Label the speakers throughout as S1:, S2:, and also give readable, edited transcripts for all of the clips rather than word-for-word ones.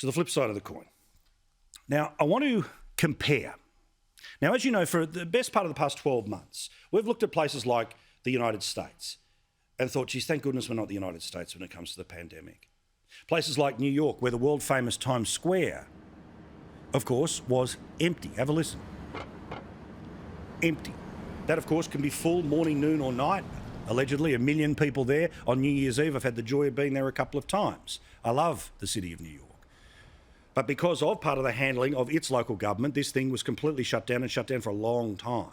S1: to the flip side of the coin. Now, I want to compare. Now, as you know, for the best part of the past 12 months, we've looked at places like the United States and thought, geez, thank goodness we're not the United States when it comes to the pandemic. Places like New York, where the world-famous Times Square, of course, was empty. Have a listen. Empty. That, of course, can be full morning, noon or night. Allegedly, 1 million people there on New Year's Eve. I've had the joy of being there a couple of times. I love the city of New York. But because of part of the handling of its local government, this thing was completely shut down and shut down for a long time.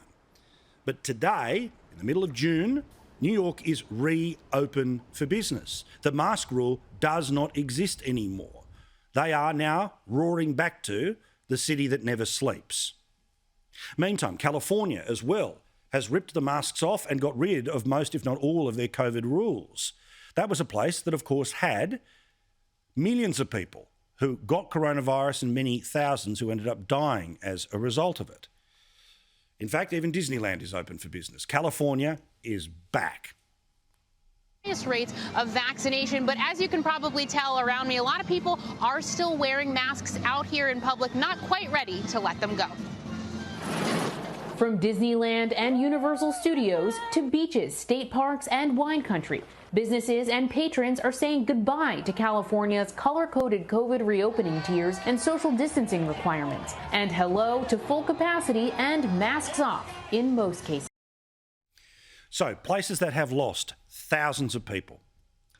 S1: But today, in the middle of June, New York is reopen for business. The mask rule does not exist anymore. They are now roaring back to the city that never sleeps. Meantime, California as well has ripped the masks off and got rid of most, if not all, of their COVID rules. That was a place that, of course, had millions of people who got coronavirus and many thousands who ended up dying as a result of it. In fact, even Disneyland is open for business. California is back.
S2: Rates of vaccination, but as you can probably tell around me, a lot of people are still wearing masks out here in public, not quite ready to let them go.
S3: From Disneyland and Universal Studios to beaches, state parks, and wine country, businesses and patrons are saying goodbye to California's color-coded COVID reopening tiers and social distancing requirements, and hello to full capacity and masks off in most cases.
S1: So, places that have lost thousands of people,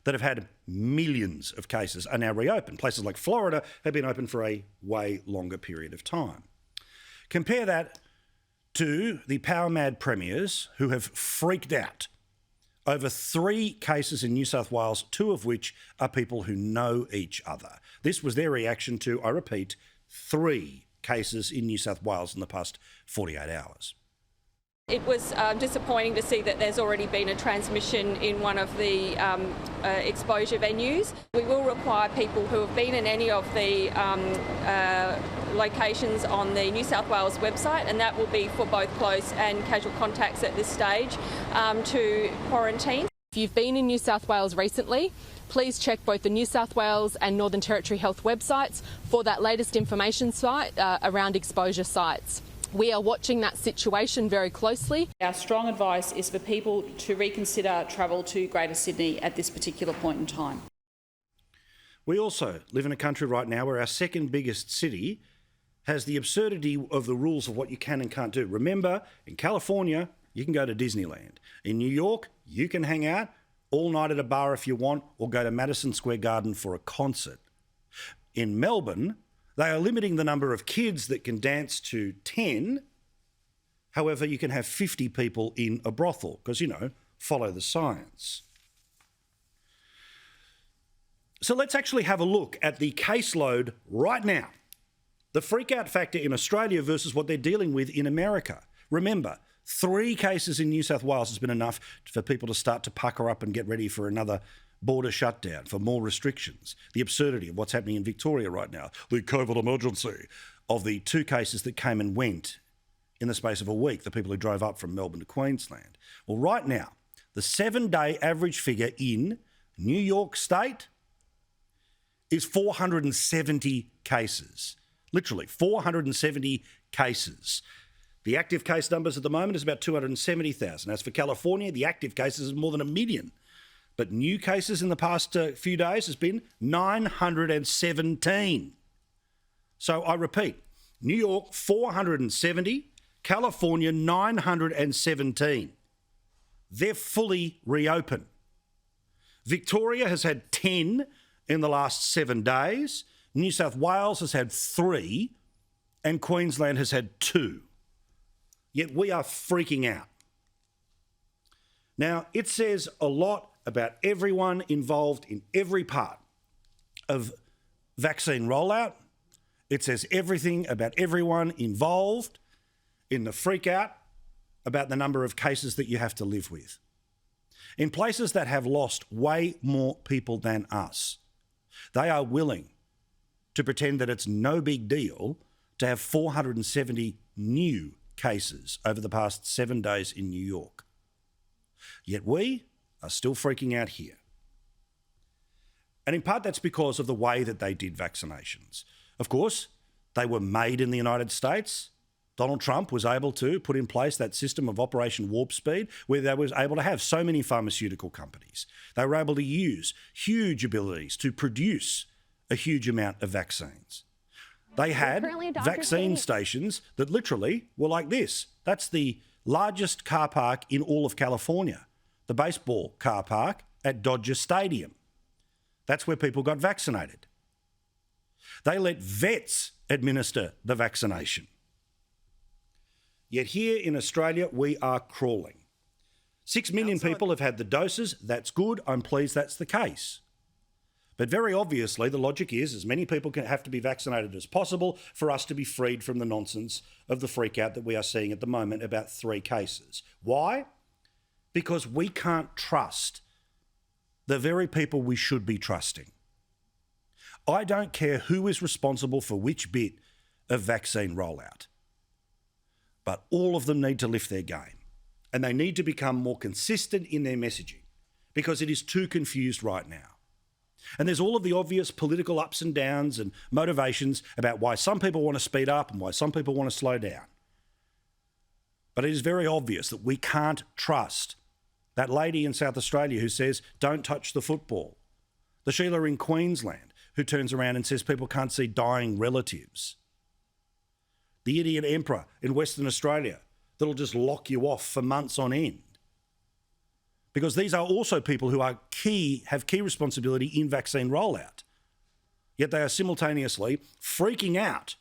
S1: that have had millions of cases, are now reopened. Places like Florida have been open for a way longer period of time. Compare that to the power-mad premiers who have freaked out over 3 cases in New South Wales, 2 of which are people who know each other. This was their reaction to, I repeat, 3 cases in New South Wales in the past 48 hours.
S4: It was disappointing to see that there's already been a transmission in one of the exposure venues. We will require people who have been in any of the locations on the New South Wales website, and that will be for both close and casual contacts at this stage, to quarantine.
S2: If you've been in New South Wales recently, please check both the New South Wales and Northern Territory Health websites for that latest information site around exposure sites. We are watching that situation very closely.
S5: Our strong advice is for people to reconsider travel to Greater Sydney at this particular point in time.
S1: We also live in a country right now where our second biggest city has the absurdity of the rules of what you can and can't do. Remember, in California, you can go to Disneyland. In New York, you can hang out all night at a bar if you want, or go to Madison Square Garden for a concert. In Melbourne, they are limiting the number of kids that can dance to 10. However, you can have 50 people in a brothel because, follow the science. So let's actually have a look at the caseload right now. The freak-out factor in Australia versus what they're dealing with in America. Remember, 3 cases in New South Wales has been enough for people to start to pucker up and get ready for another border shutdown, for more restrictions, the absurdity of what's happening in Victoria right now, the COVID emergency of the 2 cases that came and went in the space of a week, the people who drove up from Melbourne to Queensland. Well, right now, the 7-day average figure in New York State is 470 cases. Literally, 470 cases. The active case numbers at the moment is about 270,000. As for California, the active cases is more than 1 million. But new cases in the past few days has been 917. So I repeat, New York 470, California 917. They're fully reopened. Victoria has had 10 in the last 7 days. New South Wales has had 3 and Queensland has had 2. Yet we are freaking out. Now, it says a lot about everyone involved in every part of vaccine rollout. It says everything about everyone involved in the freak out about the number of cases that you have to live with. In places that have lost way more people than us, they are willing to pretend that it's no big deal to have 470 new cases over the past 7 days in New York. Yet we are still freaking out here. And in part, that's because of the way that they did vaccinations. Of course, they were made in the United States. Donald Trump was able to put in place that system of Operation Warp Speed where they was able to have so many pharmaceutical companies. They were able to use huge abilities to produce a huge amount of vaccines. They had vaccine stations that literally were like this. That's the largest car park in all of California, the baseball car park at Dodger Stadium. That's where people got vaccinated. They let vets administer the vaccination. Yet here in Australia, we are crawling. 6 million people have had the doses. That's good. I'm pleased that's the case. But very obviously, the logic is as many people can have to be vaccinated as possible for us to be freed from the nonsense of the freak out that we are seeing at the moment about 3 cases. Why? Because we can't trust the very people we should be trusting. I don't care who is responsible for which bit of vaccine rollout. But all of them need to lift their game and they need to become more consistent in their messaging because it is too confused right now. And there's all of the obvious political ups and downs and motivations about why some people want to speed up and why some people want to slow down. But it is very obvious that we can't trust that lady in South Australia who says, don't touch the football. The Sheila in Queensland who turns around and says people can't see dying relatives. The idiot emperor in Western Australia that'll just lock you off for months on end. Because these are also people who have key responsibility in vaccine rollout. Yet they are simultaneously freaking out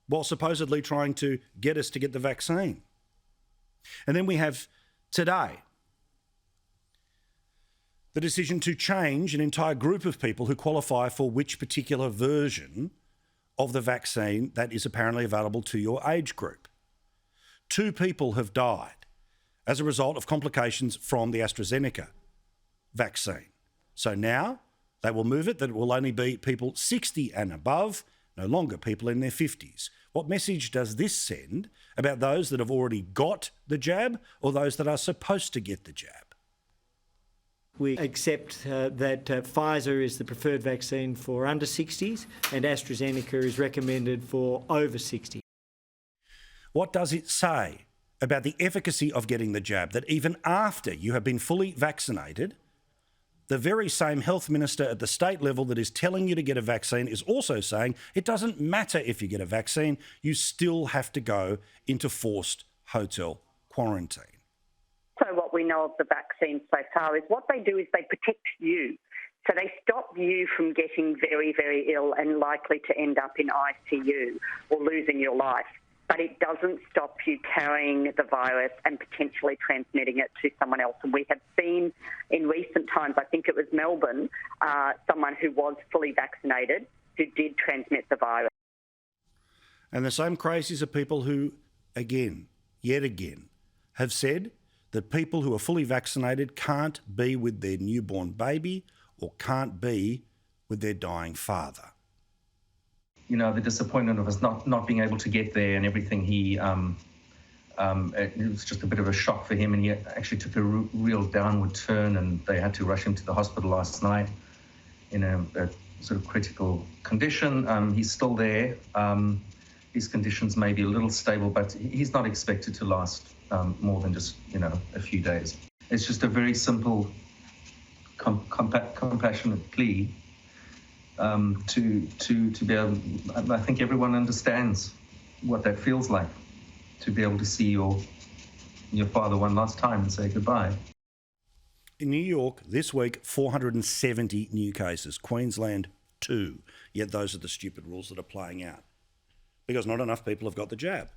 S1: while supposedly trying to get us to get the vaccine. And then we have today the decision to change an entire group of people who qualify for which particular version of the vaccine that is apparently available to your age group. 2 people have died as a result of complications from the AstraZeneca vaccine. So now they will move it that it will only be people 60 and above, no longer people in their 50s. What message does this send about those that have already got the jab or those that are supposed to get the jab?
S6: We accept that Pfizer is the preferred vaccine for under 60s and AstraZeneca is recommended for over 60.
S1: What does it say about the efficacy of getting the jab that even after you have been fully vaccinated, the very same health minister at the state level that is telling you to get a vaccine is also saying it doesn't matter if you get a vaccine, you still have to go into forced hotel quarantine?
S7: So what we know of the vaccine so far is what they do is they protect you. So they stop you from getting very, very ill and likely to end up in ICU or losing your life. But it doesn't stop you carrying the virus and potentially transmitting it to someone else. And we have seen in recent times, I think it was Melbourne, someone who was fully vaccinated who did transmit the virus.
S1: And the same crazies are people who, yet again, have said that people who are fully vaccinated can't be with their newborn baby or can't be with their dying father.
S8: You know, the disappointment of us not being able to get there and everything, it was just a bit of a shock for him, and he actually took a real downward turn, and they had to rush him to the hospital last night in a sort of critical condition. He's still there. His conditions may be a little stable, but he's not expected to last more than just, a few days. It's just a very simple, compassionate plea to be able. I think everyone understands what that feels like, to be able to see your father one last time and say goodbye.
S1: In New York this week, 470 new cases. Queensland, 2. Yet those are the stupid rules that are playing out because not enough people have got the jab.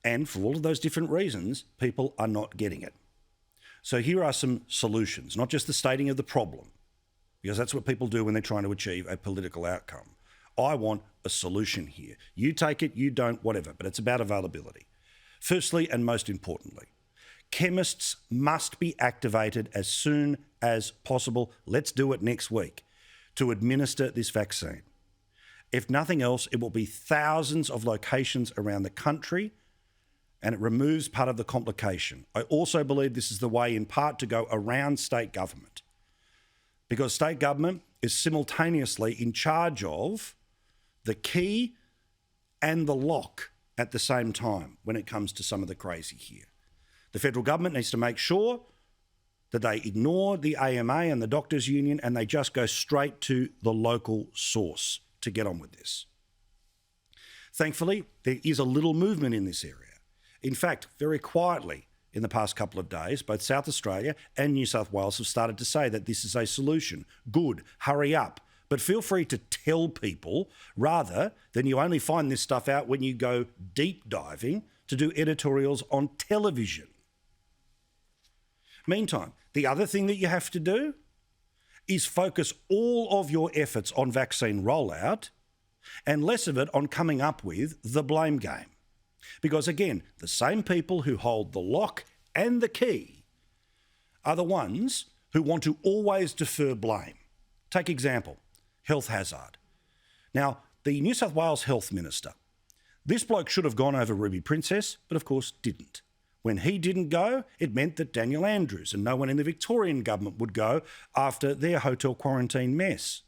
S1: And for all of those different reasons, people are not getting it. So here are some solutions, not just the stating of the problem, because that's what people do when they're trying to achieve a political outcome. I want a solution here. You take it, you don't, whatever, but it's about availability. Firstly, and most importantly, chemists must be activated as soon as possible. Let's do it next week to administer this vaccine. If nothing else, it will be thousands of locations around the country, and it removes part of the complication. I also believe this is the way, in part, to go around state government, because state government is simultaneously in charge of the key and the lock at the same time when it comes to some of the crazy here. The federal government needs to make sure that they ignore the AMA and the Doctors' Union and they just go straight to the local source to get on with this. Thankfully, there is a little movement in this area. In fact, very quietly in the past couple of days, both South Australia and New South Wales have started to say that this is a solution. Good, hurry up. But feel free to tell people rather than you only find this stuff out when you go deep diving to do editorials on television. Meantime, the other thing that you have to do is focus all of your efforts on vaccine rollout and less of it on coming up with the blame game. Because again, the same people who hold the lock and the key are the ones who want to always defer blame. Take example, health hazard. Now, the New South Wales Health Minister, this bloke should have gone over Ruby Princess, but of course didn't. When he didn't go, it meant that Daniel Andrews and no one in the Victorian government would go after their hotel quarantine mess.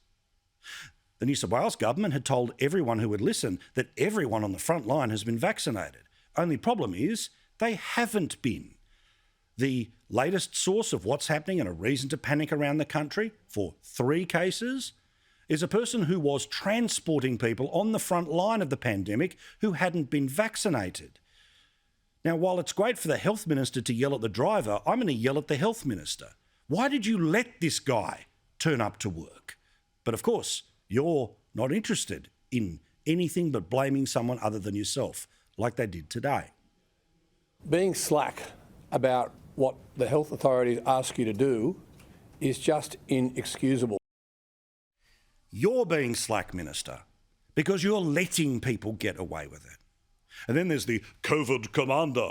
S1: The New South Wales government had told everyone who would listen that everyone on the front line has been vaccinated. Only problem is they haven't been. The latest source of what's happening and a reason to panic around the country for 3 cases is a person who was transporting people on the front line of the pandemic who hadn't been vaccinated. Now, while it's great for the health minister to yell at the driver, I'm going to yell at the health minister. Why did you let this guy turn up to work? But of course, you're not interested in anything but blaming someone other than yourself, like they did today.
S9: Being slack about what the health authorities ask you to do is just inexcusable.
S1: You're being slack, Minister, because you're letting people get away with it. And then there's the COVID commander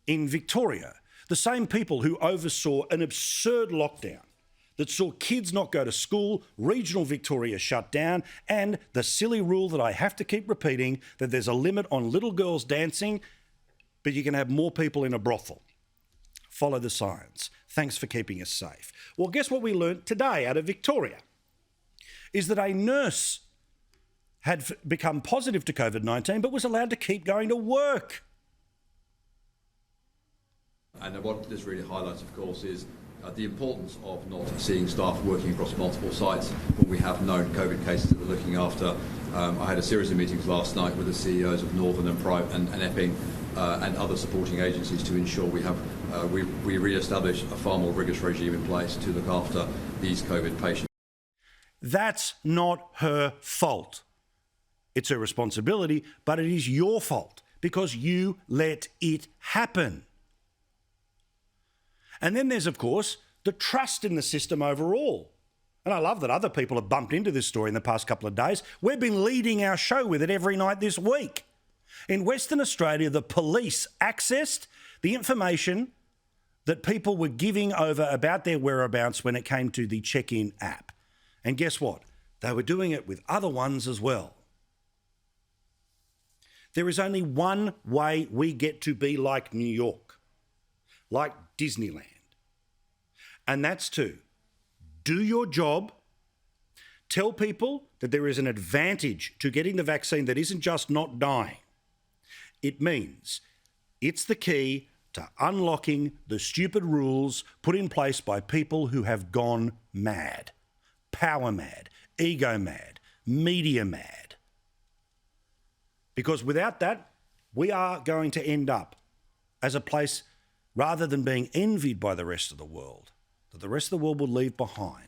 S1: in Victoria, the same people who oversaw an absurd lockdown that saw kids not go to school, regional Victoria shut down, and the silly rule that I have to keep repeating that there's a limit on little girls dancing, but you can have more people in a brothel. Follow the science. Thanks for keeping us safe. Well, guess what we learnt today out of Victoria is that a nurse had become positive to COVID-19 but was allowed to keep going to work.
S10: And what this really highlights, of course, is the importance of not seeing staff working across multiple sites when we have known COVID cases that we're looking after. I had a series of meetings last night with the CEOs of Northern and Epping and other supporting agencies to ensure we re-establish a far more rigorous regime in place to look after these COVID patients.
S1: That's not her fault. It's her responsibility, but it is your fault because you let it happen. And then there's, of course, the trust in the system overall. And I love that other people have bumped into this story in the past couple of days. We've been leading our show with it every night this week. In Western Australia, the police accessed the information that people were giving over about their whereabouts when it came to the check-in app. And guess what? They were doing it with other ones as well. There is only one way we get to be like New York, like Disneyland. And that's to do your job, tell people that there is an advantage to getting the vaccine that isn't just not dying. It means it's the key to unlocking the stupid rules put in place by people who have gone mad, power mad, ego mad, media mad. Because without that, we are going to end up as a place, rather than being envied by the rest of the world, that the rest of the world will leave behind.